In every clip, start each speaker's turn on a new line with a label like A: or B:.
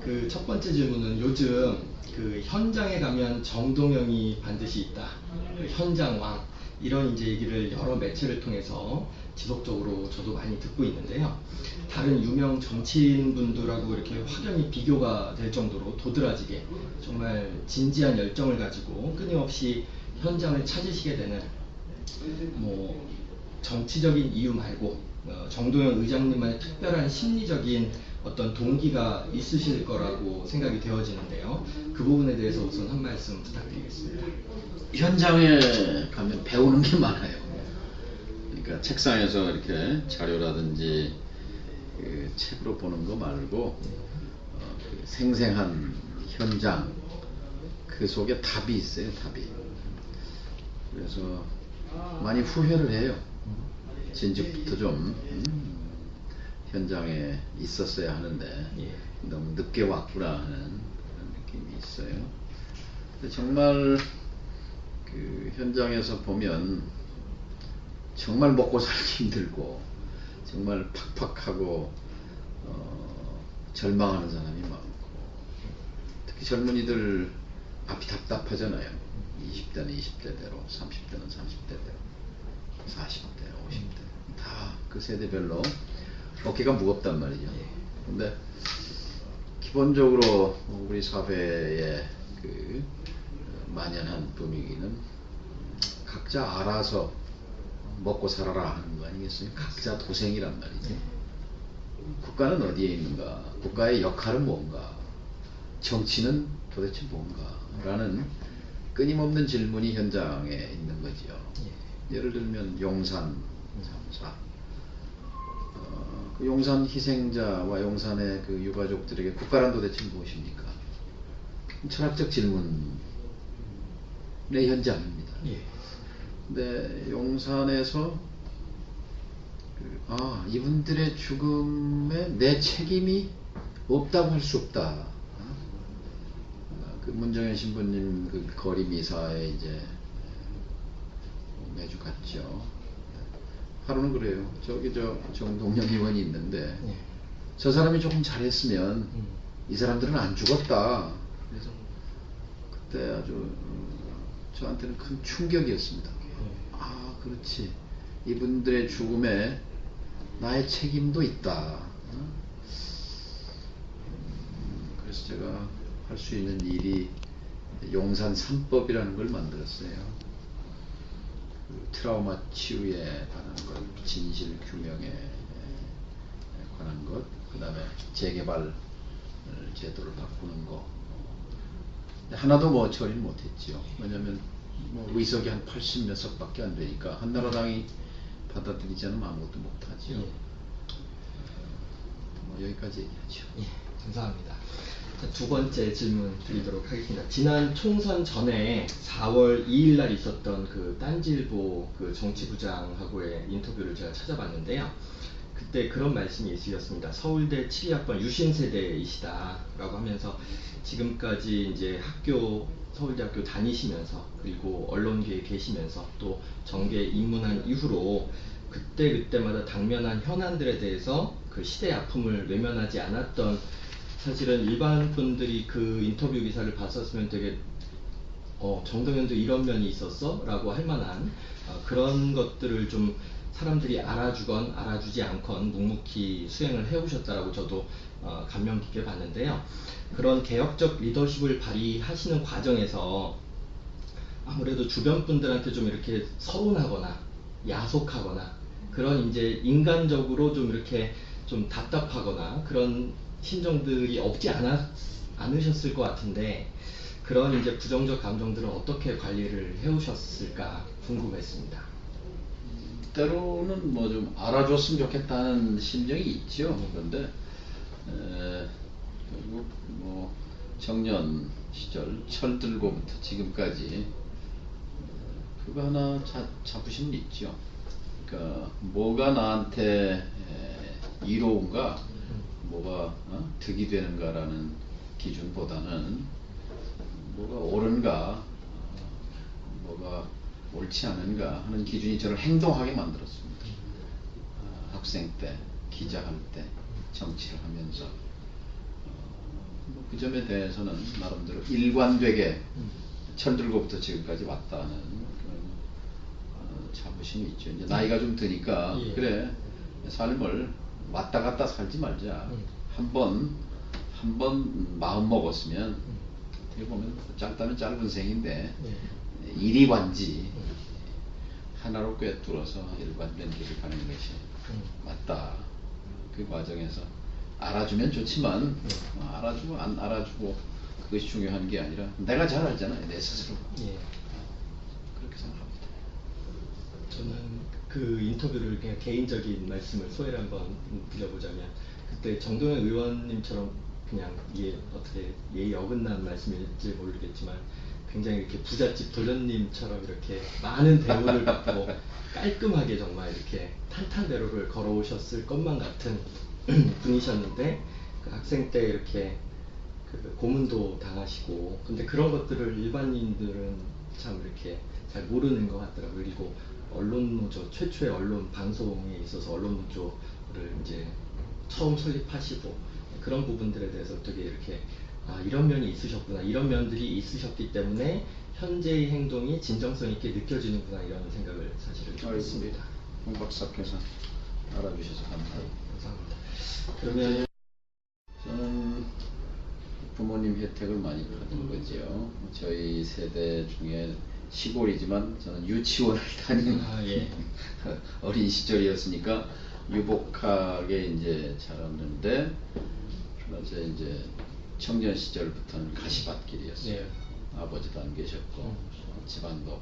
A: 그 첫 번째 질문은 요즘 그 현장에 가면 정동영이 반드시 있다. 그 현장왕 이런 이제 얘기를 여러 매체를 통해서 지속적으로 저도 많이 듣고 있는데요. 다른 유명 정치인분들하고 이렇게 확연히 비교가 될 정도로 도드라지게 정말 진지한 열정을 가지고 끊임없이 현장을 찾으시게 되는 뭐 정치적인 이유 말고 정동영 의장님만의 특별한 심리적인 어떤 동기가 있으실 거라고 생각이 되어지는데요. 그 부분에 대해서 우선 한 말씀 부탁드리겠습니다.
B: 현장에 가면 배우는 게 많아요. 그러니까 책상에서 이렇게 자료라든지 그 책으로 보는 거 말고 그 생생한 현장 그 속에 답이 있어요. 답이. 그래서 많이 후회를 해요. 진즉부터 좀 현장에 있었어야 하는데 너무 늦게 왔구나 하는 그런 느낌이 있어요. 근데 정말 그 현장에서 보면 정말 먹고 살기 힘들고 정말 팍팍하고 절망하는 사람이 많고, 특히 젊은이들 앞이 답답하잖아요. 20대는 20대대로, 30대는 30대대로, 40대, 50대 다 그 세대별로 어깨가 무겁단 말이죠. 근데 기본적으로 우리 사회의 그 만연한 분위기는 각자 알아서 먹고 살아라 하는 거 아니겠어요? 각자 도생이란 말이죠. 국가는 어디에 있는가? 국가의 역할은 뭔가? 정치는 도대체 뭔가? 라는 끊임없는 질문이 현장에 있는 거죠. 예를 들면 용산 참사, 그 용산 희생자와 용산의 그 유가족들에게 국가란 도대체 무엇입니까? 철학적 질문의 현장입니다. 근데 용산에서 이분들의 죽음에 내 책임이 없다고 할 수 없다. 그 문정현 신부님 그 거리 미사에 이제 매주 갔죠. 하루는 그래요. 저기 저 정동영 의원이 있는데 저 사람이 조금 잘했으면 이 사람들은 안 죽었다. 그래서 그때 아주 저한테는 큰 충격이었습니다. 아, 그렇지. 이분들의 죽음에 나의 책임도 있다. 그래서 제가 할 수 있는 일이 용산 3법이라는 걸 만들었어요. 그 트라우마 치유에 관한 것, 진실 규명에 관한 것, 그 다음에 재개발 제도를 바꾸는 거. 하나도 뭐 처리를 못했죠. 왜냐하면 뭐 의석이 한 80몇 석밖에 안 되니까 한나라당이 받아들이지 않으면 아무것도 못하죠. 뭐 여기까지 얘기하죠.
A: 감사합니다. 두 번째 질문 드리도록 하겠습니다. 지난 총선 전에 4월 2일 날 있었던 그 딴지일보 그 정치부장하고의 인터뷰를 제가 찾아봤는데요. 그때 그런 말씀이 있으셨습니다. 서울대 7위학번 유신세대이시다라고 하면서 지금까지 이제 서울대학교 다니시면서 그리고 언론계에 계시면서 또 정계에 입문한 이후로 그때마다 당면한 현안들에 대해서 그 시대의 아픔을 외면하지 않았던, 사실은 일반 분들이 그 인터뷰 기사를 봤었으면 되게 정동현도 이런 면이 있었어? 라고 할 만한 그런 것들을 좀 사람들이 알아주건 알아주지 않건 묵묵히 수행을 해오셨다라고 저도 감명 깊게 봤는데요. 그런 개혁적 리더십을 발휘하시는 과정에서 아무래도 주변 분들한테 좀 이렇게 서운하거나 야속하거나 그런 이제 인간적으로 좀 이렇게 좀 답답하거나 그런 심정들이 없지 않으셨을 것 같은데, 그런 이제 부정적 감정들은 어떻게 관리를 해오셨을까 궁금했습니다.
B: 때로는 뭐 좀 알아줬으면 좋겠다는 심정이 있죠. 그런데 결국 뭐 청년 시절 철들고부터 지금까지 그거 하나 자부심은 있죠. 그러니까 뭐가 나한테 이로운가, 뭐가 득이 되는가라는 기준보다는 뭐가 옳은가, 뭐가 옳지 않은가 하는 기준이 저를 행동하게 만들었습니다. 학생 때, 기자할 때, 정치를 하면서 뭐그 점에 대해서는 나름대로 일관되게 철들고부터 지금까지 왔다는 그런 자부심이 있죠. 이제 나이가 좀 드니까
A: 예.
B: 그래 삶을 왔다 갔다 살지 말자. 한 번 마음 먹었으면 어떻게 보면 짧다면 짧은 생인데
A: 예.
B: 이리완지 하나로 꿰뚫어서 일관된 길을 가는 것이 맞다. 그 과정에서 알아주면 좋지만 알아주고 안 알아주고 그것이 중요한 게 아니라 내가 잘 알잖아요. 내 스스로.
A: 예.
B: 그렇게 생각합니다.
A: 저는 그 인터뷰를 그냥 개인적인 말씀을 소회를 한번 드려보자면, 그때 정동영 의원님처럼 그냥 이게 어떻게 예의 어긋난 말씀일지 모르겠지만 굉장히 이렇게 부잣집 도련님처럼 이렇게 많은 대우를 받고 깔끔하게 정말 이렇게 탄탄대로를 걸어오셨을 것만 같은 분이셨는데, 그 학생 때 이렇게 그 고문도 당하시고, 근데 그런 것들을 일반인들은 참 이렇게 잘 모르는 것 같더라고요. 그리고 언론노조, 최초의 언론 방송에 있어서 언론노조를 이제 처음 설립하시고, 그런 부분들에 대해서 어떻게 이렇게 이런 면이 있으셨구나, 이런 면들이 있으셨기 때문에 현재의 행동이 진정성 있게 느껴지는구나, 이런 생각을 사실은 좀 했습니다.
B: 홍 박사께서 알아주셔서 감사합니다.
A: 감사합니다. 그러면
B: 저는 부모님 혜택을 많이 받은 거죠. 저희 세대 중에 시골이지만 저는 유치원을 다니는
A: 예.
B: 어린 시절이었으니까 유복하게 이제 자랐는데, 그래서 이제 청년 시절부터는 가시밭길이었어요.
A: 예.
B: 아버지도 안 계셨고 집안도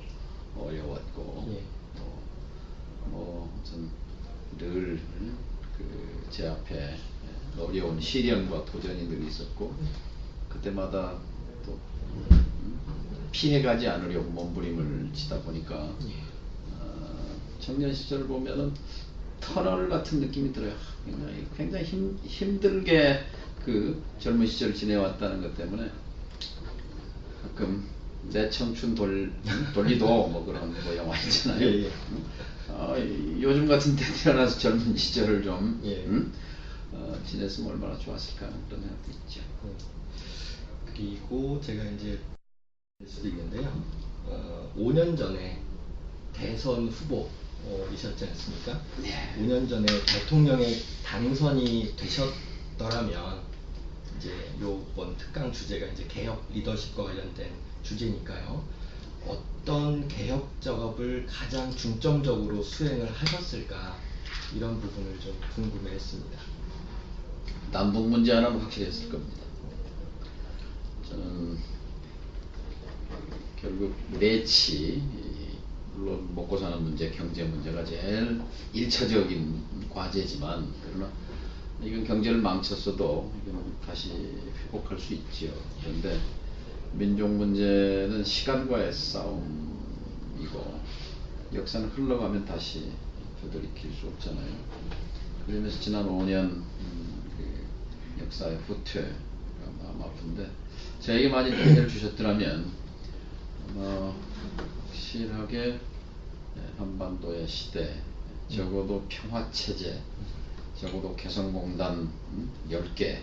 B: 어려웠고
A: 예.
B: 늘 제 앞에 어려운 시련과 도전이 늘 있었고, 그때마다 또 피해가지 않으려고 몸부림을 치다 보니까 청년 시절 보면은 터널 같은 느낌이 들어요. 굉장히 힘들게 그 젊은 시절 지내왔다는 것 때문에 가끔 내 청춘 돌리도 뭐 그런 뭐 영화 있잖아요.
A: 예, 예.
B: 요즘 같은 때 태어나서 젊은 시절을 좀
A: 예.
B: 지냈으면 얼마나 좋았을까 하는 그런 생각도 있죠.
A: 그리고 제가 이제 될 수도 있는데요. 5년 전에 대선 후보이셨지 않습니까?
B: 네.
A: 5년 전에 대통령에 당선이 되셨더라면 이제 요번 특강 주제가 이제 개혁 리더십과 관련된 주제니까요. 어떤 개혁 작업을 가장 중점적으로 수행을 하셨을까, 이런 부분을 좀 궁금해했습니다.
B: 남북 문제 하나는 확실했을 겁니다. 저는 결국 매치, 물론 먹고 사는 문제, 경제 문제가 제일 1차적인 과제지만, 그러나 이건 경제를 망쳤어도 이건 다시 회복할 수 있죠. 그런데 민족 문제는 시간과의 싸움이고 역사는 흘러가면 다시 되돌이킬 수 없잖아요. 그러면서 지난 5년 그 역사의 후퇴가 마음 아픈데, 저에게 많이 기회를 주셨더라면 확실하게 한반도의 시대, 적어도 평화체제, 적어도 개성공단 10개,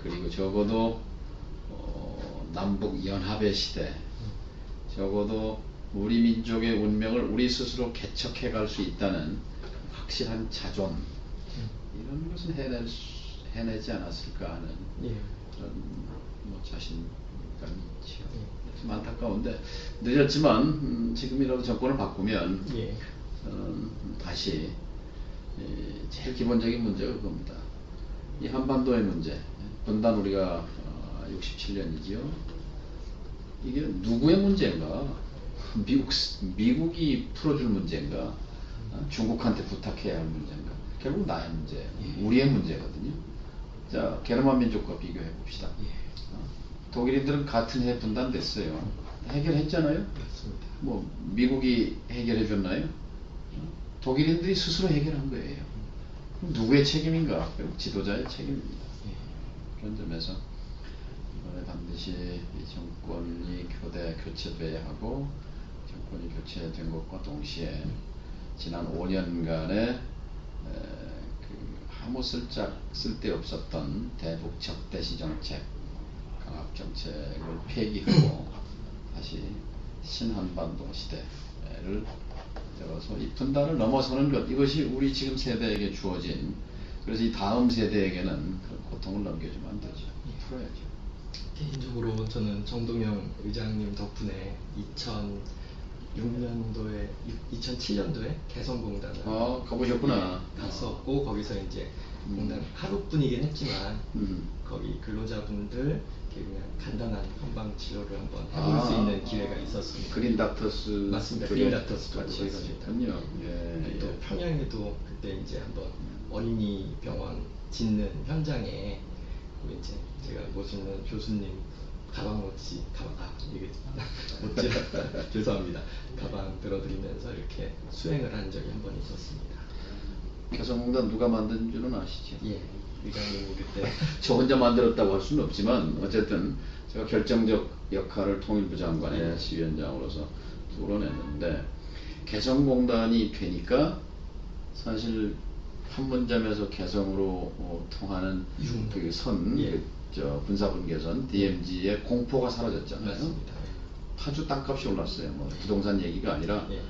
B: 그리고 적어도 남북연합의 시대, 적어도 우리 민족의 운명을 우리 스스로 개척해 갈 수 있다는 확실한 자존, 이런 것은 해내지 않았을까 하는 그런 자신감이 있죠. 좀 안타까운데 늦었지만 지금이라도 정권을 바꾸면 다시 제일 기본적인 문제가 그겁니다. 이 한반도의 문제, 분단 우리가 67년이지요. 이게 누구의 문제인가? 미국이 풀어줄 문제인가? 중국한테 부탁해야 할 문제인가? 결국 나의 문제예요. 우리의 문제거든요. 자, 게르만 민족과 비교해 봅시다. 독일인들은 같은 해 분단됐어요. 해결했잖아요. 뭐 미국이 해결해 줬나요? 독일인들이 스스로 해결한 거예요. 그럼 누구의 책임인가? 결국 지도자의 책임입니다. 그런 점에서 이번에 반드시 이 정권이 교체돼야 하고, 정권이 교체된 것과 동시에 지난 5년간의 그 아무 쓸데없었던 대북 적대시 정책, 강압 정책을 폐기하고 다시 신한반도 시대를 들어서 이 분단을 넘어서는 것, 이것이 우리 지금 세대에게 주어진, 그래서 이 다음 세대에게는 그 고통을 넘겨주면 안 되죠. 풀어야죠.
A: 개인적으로 저는 정동영 의장님 덕분에 2006년도에 2007년도에 개성공단을
B: 가보셨구나.
A: 갔었고, 거기서 이제 공단 하루뿐이긴 했지만 거기 근로자분들 이렇게 그냥 간단한 한방 치료를 한번 해볼 수 있는 기회가 있었습니다.
B: 그린 닥터스.
A: 맞습니다. 그린 닥터스도
B: 같이
A: 거기서
B: 했군요. 예,
A: 또
B: 예.
A: 평양에도 그때 이제 한번 어린이 병원 짓는 현장에 그 이제 제가 모시는 교수님 가방 없이 이게 못지 죄송합니다. 가방 들어드리면서 이렇게 수행을 한 적이 한 번 있었습니다.
B: 개성공단 누가 만든 줄은 아시죠?
A: 예, 의장님이 그때
B: 저 혼자 만들었다고 할 수는 없지만 어쨌든 제가 결정적 역할을 통일부 장관의 시위원장으로서 토론했는데, 개성공단이 되니까 사실 판문점에서 개성으로 통하는 그 선,
A: 예.
B: 군사분계선 DMZ의 공포가 사라졌잖아요.
A: 맞습니다.
B: 아주 땅값이 올랐어요. 뭐 부동산 얘기가 아니라
A: 예.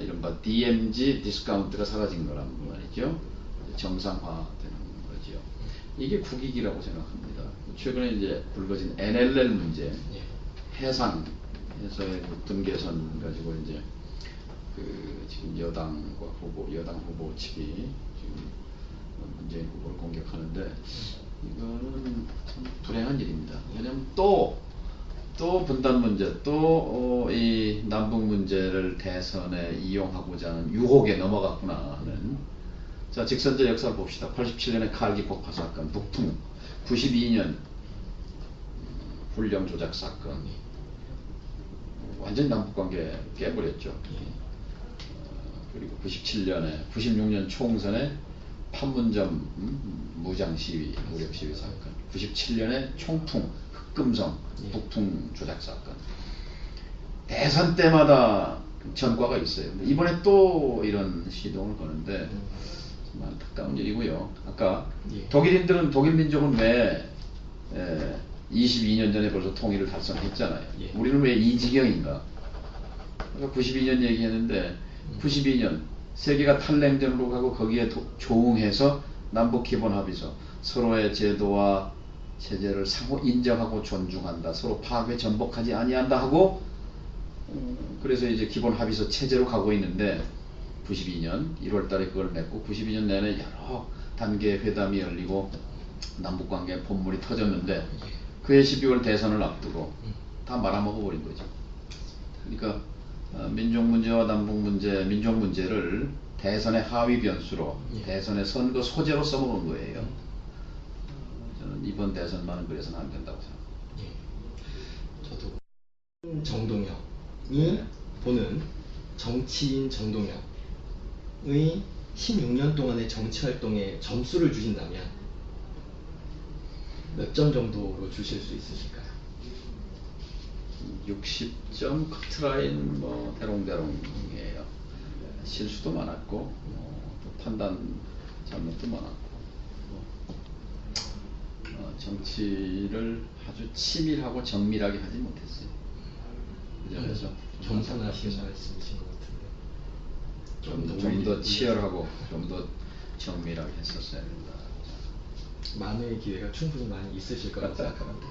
B: 이른바 DMZ 디스카운트가 사라진 거란 말이죠. 정상화되는 거죠. 이게 국익이라고 생각합니다. 최근에 이제 불거진 NLL 문제,
A: 예.
B: 해상에서의 분계선 가지고 이제 지금 여당 후보 측이 지금 문재인 후보를 공격하는데, 이거는 참 불행한 일입니다. 왜냐하면 또 분단 문제, 또 이 남북 문제를 대선에 이용하고자 하는 유혹에 넘어갔구나 하는. 자, 직선적 역사를 봅시다. 87년에 칼기 폭파 사건, 북풍, 92년 훈령 조작 사건, 완전히 남북관계 깨버렸죠. 그리고 96년 총선에 판문점 무장 시위, 무력 시위 사건, 97년에 총풍, 흑금성, 북풍 조작 사건. 대선 때마다 전과가 있어요. 근데 이번에 또 이런 시동을 거는데 정말 안타까운 일이고요. 아까 독일 민족은 왜 22년 전에 벌써 통일을 달성했잖아요. 우리는 왜 이 지경인가? 아까 92년 얘기했는데 92년 세계가 탈냉전으로 가고 거기에 조응해서 남북기본합의서, 서로의 제도와 체제를 상호 인정하고 존중한다, 서로 파괴 전복하지 아니한다 하고, 그래서 이제 기본합의서 체제로 가고 있는데 92년 1월달에 그걸 맺고 92년 내내 여러 단계 회담이 열리고 남북관계 본물이 터졌는데, 그해 12월 대선을 앞두고 다 말아먹어버린 거죠. 그러니까 민족 문제와 남북 문제, 민족 문제를 대선의 하위 변수로, 대선의 선거 소재로 써먹은 거예요. 저는 이번 대선만은 그래서는 안 된다고 생각합니다.
A: 저도 정동영이 보는 정치인 정동영의 16년 동안의 정치 활동에 점수를 주신다면 몇 점 정도로 주실 수 있으실까요?
B: 60점, 커트라인 뭐 대롱대롱이에요. 실수도 많았고 또 판단 잘못도 많았고, 정치를 아주 치밀하고 정밀하게 하지 못했어요. 그래서
A: 겸손하신 말씀이신 것 같은데
B: 좀 더 치열하고 좀 더 정밀하게 했었어야 된다.
A: 만회의 기회가 충분히 많이 있으실 거라고 생각합니다.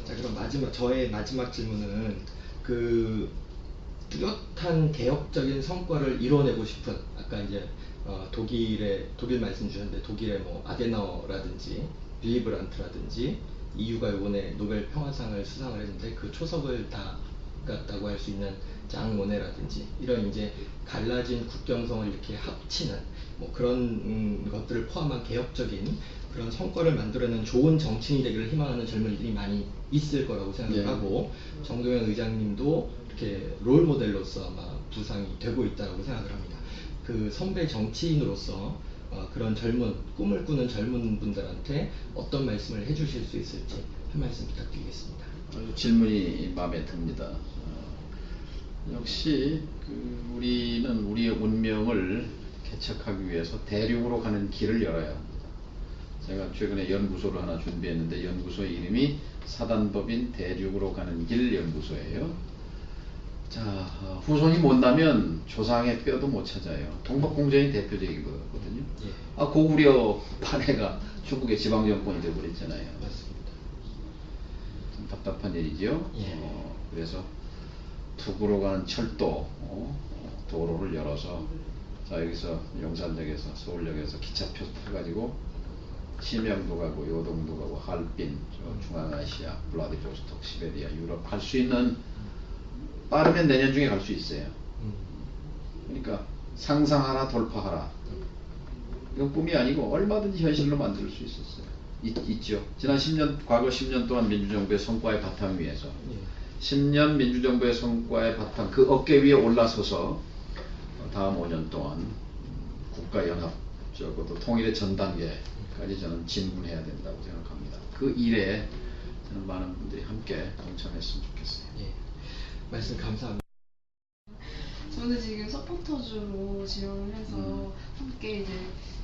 A: 자, 그럼 저의 마지막 질문은 그 뚜렷한 개혁적인 성과를 이뤄내고 싶은, 아까 이제 독일 말씀 주셨는데 독일의 뭐 아데나워라든지 빌리 브란트라든지 EU가 이번에 노벨 평화상을 수상을 했는데 그 초석을 다 갔다고 할 수 있는 장 모네라든지 이런 이제 갈라진 국경성을 이렇게 합치는 뭐 그런 것들을 포함한 개혁적인 그런 성과를 만들어내는 좋은 정치인이 되기를 희망하는 젊은이들이 많이 있을 거라고 생각을 하고, 정동영 의장님도 이렇게 롤 모델로서 아마 부상이 되고 있다고 생각을 합니다. 그 선배 정치인으로서 그런 꿈을 꾸는 젊은 분들한테 어떤 말씀을 해주실 수 있을지 한 말씀 부탁드리겠습니다.
B: 질문이 마음에 듭니다. 역시 우리는 우리의 운명을 개척하기 위해서 대륙으로 가는 길을 열어야 합니다. 제가 최근에 연구소를 하나 준비했는데 연구소의 이름이 사단법인 대륙으로 가는 길 연구소예요. 자, 후손이 못 나면 조상의 뼈도 못 찾아요. 동법공전이 대표적인 거거든요.
A: 예.
B: 고구려 판해가 중국의 지방정권이 되어버렸잖아요.
A: 맞습니다.
B: 좀 답답한 일이죠.
A: 예.
B: 그래서 북으로 가는 철도 도로를 열어서 자 여기서 용산역에서 서울역에서 기차표 타가지고 심양도 가고 요동도 가고 할빈, 중앙아시아, 블라디보스톡, 시베리아, 유럽 갈 수 있는 빠르면 내년 중에 갈 수 있어요. 그러니까 상상하라 돌파하라. 이건 꿈이 아니고 얼마든지 현실로 만들 수 있었어요. 있죠. 지난 10년, 과거 10년 동안 민주정부의 성과의 바탕 위에서 10년 민주정부의 성과의 바탕 그 어깨 위에 올라서서 다음 5년 동안 국가연합 적어도 통일의 전 단계까지 저는 진군해야 된다고 생각합니다. 그 일에 저는 많은 분들이 함께 동참했으면 좋겠어요.
A: 예. 말씀 감사합니다.
C: 저는 지금 서포터즈로 지원을 해서 함께 이제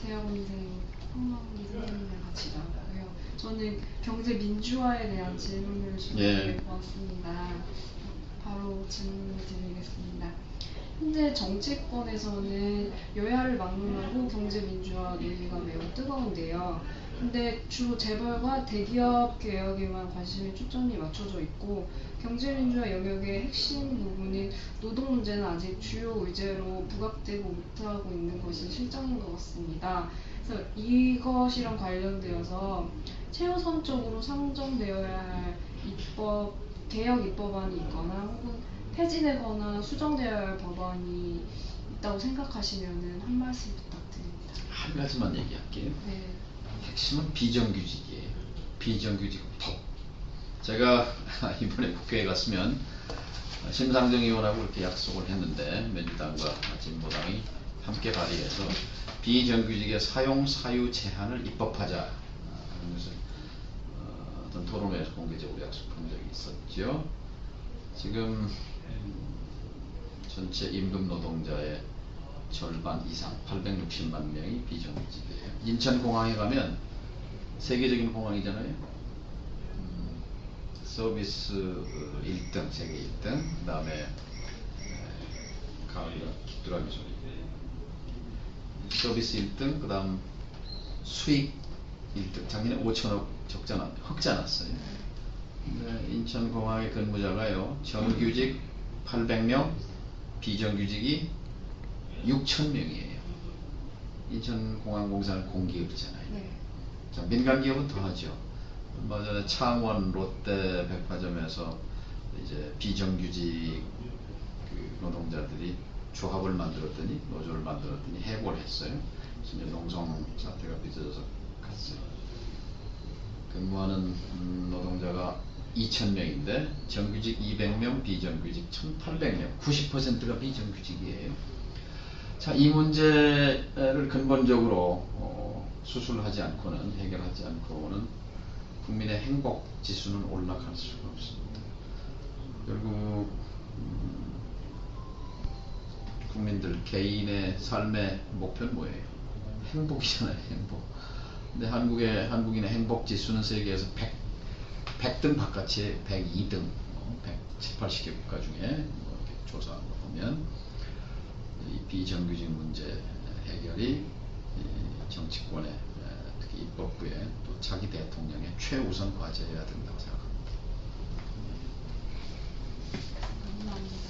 C: 대학원생 황만기 선생님이랑 같이 나왔고요. 저는 경제 민주화에 대한 질문을 준비해 보았습니다. 바로 질문을 드리겠습니다. 현재 정치권에서는 여야를 막론하고 경제 민주화 논의가 매우 뜨거운데요. 근데 주로 재벌과 대기업 개혁에만 관심이 초점이 맞춰져 있고 경제 민주화 영역의 핵심 부분인 노동 문제는 아직 주요 의제로 부각되고 못하고 있는 것이 실정인 것 같습니다. 그래서 이것이랑 관련되어서 최우선적으로 상정되어야 할 개혁 입법안이 있거나 혹은 폐지되거나 수정되어야 할 법안이 있다고 생각하시면은 한 말씀 부탁드립니다.
B: 한 가지만 얘기할게요.
C: 네.
B: 핵심은 비정규직이에요. 비정규직 법. 제가 이번에 국회에 갔으면 심상정 의원하고 이렇게 약속을 했는데 민주당과 진보당이 함께 발의해서 비정규직의 사용 사유 제한을 입법하자 하는 것을 어떤 토론회에서 공개적으로 약속한 적이 있었죠. 지금 전체 임금 노동자의 절반 이상 860만 명이 비정규직이에요. 인천공항에 가면 세계적인 공항이잖아요. 서비스 1등, 세계 1등, 그 다음에 가을이가 귀뚜라미 소리 서비스 1등, 그 다음 수익 1등. 작년에 5천억 흑자 났어요. 근데 인천공항의 근무자가요 정규직 800명, 비정규직이 6,000명이에요. 인천공항공사는 공기업이잖아요.
C: 네.
B: 자, 민간기업은 더하죠. 얼마 전에 창원 롯데백화점에서 이제 비정규직 그 노동자들이 조합을 만들었더니 노조를 만들었더니 해고를 했어요. 이제 농성 사태가 빚어져서 갔어요. 근무하는 노동자가 2,000명인데 정규직 200명, 비정규직 1,800명, 90%가 비정규직이에요. 자, 이 문제를 근본적으로 수술하지 않고는 해결하지 않고는 국민의 행복 지수는 올라갈 수가 없습니다. 결국 국민들 개인의 삶의 목표는 뭐예요? 행복이잖아요. 행복. 근데 한국인의 행복 지수는 세계에서 100등 바깥에 102등, 170, 80개 국가 중에 이렇게 조사한 거 보면 이 비정규직 문제 해결이 정치권의 특히 입법부의 또 자기 대통령의 최우선 과제여야 된다고 생각합니다.
C: 감사합니다.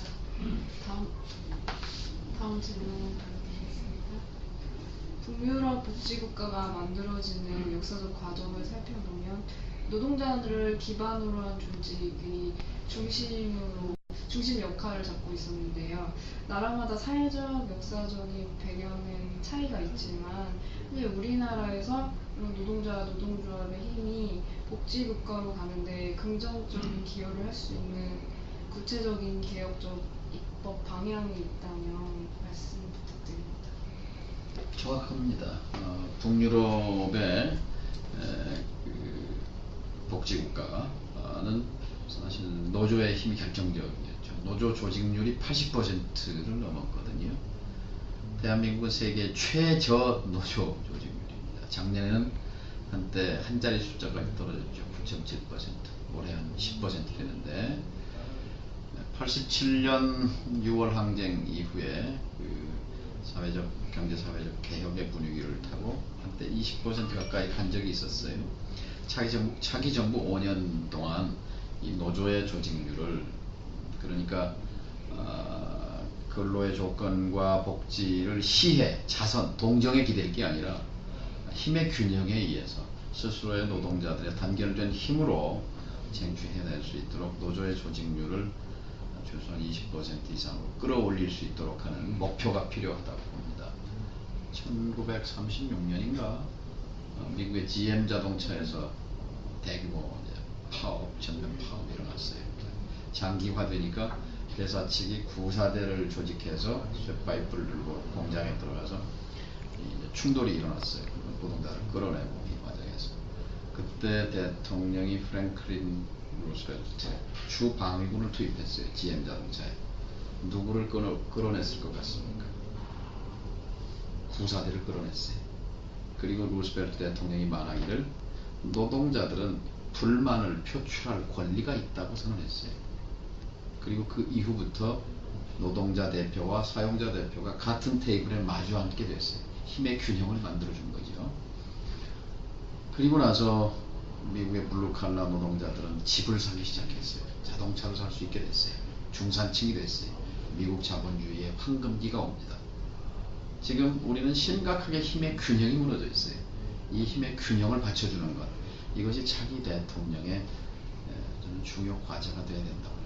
C: 다음 질문 드리겠습니다. 북유럽 복지국가가 만들어지는 역사적 과정을 살펴보면 노동자들을 기반으로 한 조직이 중심 역할을 잡고 있었는데요. 나라마다 사회적, 역사적인 배경은 차이가 있지만 현재 우리나라에서 이런 노동조합의 힘이 복지국가로 가는데 긍정적인 기여를 할 수 있는 구체적인 개혁적 입법 방향이 있다면 말씀 부탁드립니다.
B: 정확합니다. 북유럽의 그 복지국가는 사실 노조의 힘이 결정적이었죠. 노조 조직률이 80%를 넘었거든요. 대한민국은 세계 최저 노조 조직률입니다. 작년에는 한 한때 한 자리 숫자까지 떨어졌죠. 9.7%. 올해 한 10% 되는데 87년 6월 항쟁 이후에 그 경제사회적 개혁의 분위기를 타고 한때 20% 가까이 간 적이 있었어요. 차기 정부 5년 동안 이 노조의 조직률을, 그러니까 근로의 조건과 복지를 시해, 자선, 동정에 기댈 게 아니라 힘의 균형에 의해서 스스로의 노동자들의 단결된 힘으로 쟁취해낼 수 있도록 노조의 조직률을 최소한 20% 이상으로 끌어올릴 수 있도록 하는 목표가 필요하다고 봅니다. 1936년인가 미국의 GM 자동차에서 대규모 전면 파업이 일어났어요. 장기화되니까 회사 측이 구사대를 조직해서 쇠파이프를 들고 공장에 들어가서 충돌이 일어났어요. 노동자를 끌어내고 이 과정에서. 그때 대통령이 프랭클린 루스벨트 주 방위군을 투입했어요. GM 자동차에. 누구를 끌어냈을 것 같습니까? 구사대를 끌어냈어요. 그리고 루스벨트 대통령이 말하기를 노동자들은 불만을 표출할 권리가 있다고 선언했어요. 그리고 그 이후부터 노동자 대표와 사용자 대표가 같은 테이블에 마주 앉게 됐어요. 힘의 균형을 만들어준 거죠. 그리고 나서 미국의 블루칼라 노동자들은 집을 사기 시작했어요. 자동차를 살 수 있게 됐어요. 중산층이 됐어요. 미국 자본주의의 황금기가 옵니다. 지금 우리는 심각하게 힘의 균형이 무너져 있어요. 이 힘의 균형을 받쳐주는 것, 이것이 차기 대통령의 저는 중요 과제가 되어야 된다고